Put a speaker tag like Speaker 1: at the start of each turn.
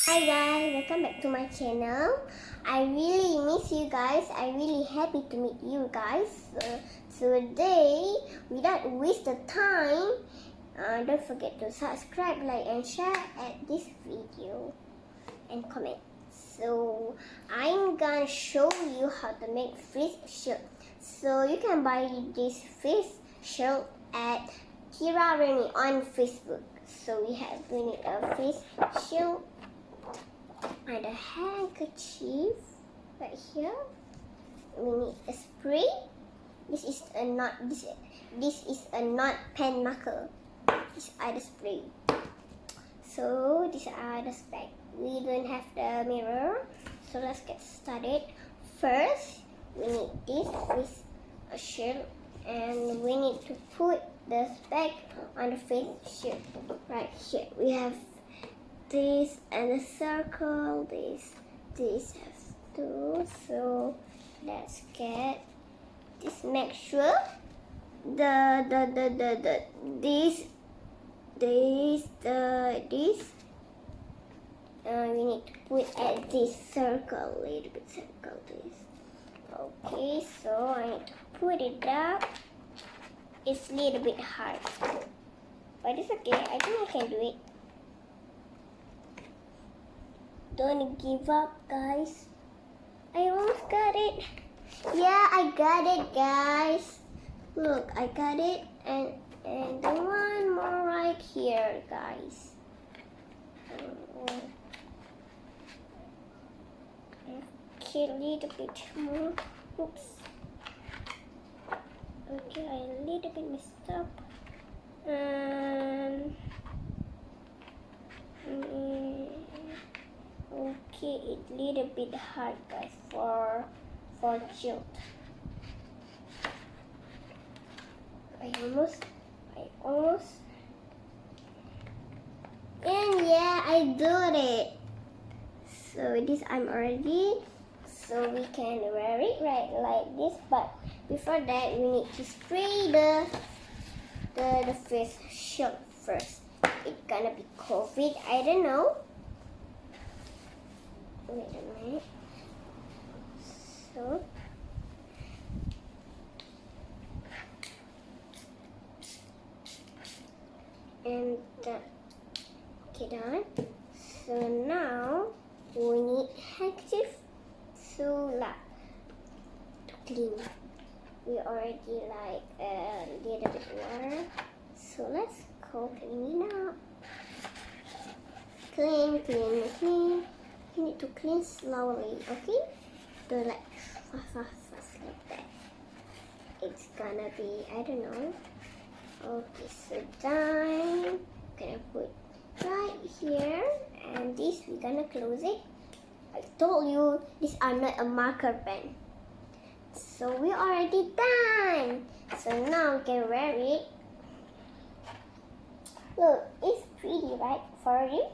Speaker 1: Hi guys, welcome back to my channel. I really miss you guys. I'm really happy to meet you guys. So today, without waste the time, don't forget to subscribe, like and share at this video and comment. So I'm gonna show you how to make face shield. So you can buy this face shield at Kira Reni on Facebook. So we need a face shield and a handkerchief right here. We need a spray. This is a not pen marker. These are the spray. So these are the specs. We don't have the mirror, so let's get started. First, we need this with a shield, and we need to put the spec on the face shield. Right here, we have this and a circle. This has two. So let's get this. Make sure we need to put at this circle, a little bit circle this. Okay, so I need to put it up. It's a little bit hard, but it's okay. I think I can do it. Don't give up, guys. I almost got it. Yeah, I got it, guys. Look, I got it, and the one more right here, guys. Okay, a little bit more. Oops. Okay, I a little bit messed up. Okay, it's a little bit hard, guys, for shield. I almost, and yeah, I did it. So this I'm already, so we can wear it right like this. But before that, we need to spray the face shield first. It's gonna be COVID. I don't know. Wait a minute. So and okay, done. So now we need handkerchief to clean. We already like a little bit water. So let's go clean it up. Clean. You need to clean slowly, okay? Don't like fast like that. It's gonna be, I don't know. Okay, so done. Gonna put right here, and this we're gonna close it. I told you these are not a marker pen. So we already done. So now we can wear it. Look, it's pretty, right? For you.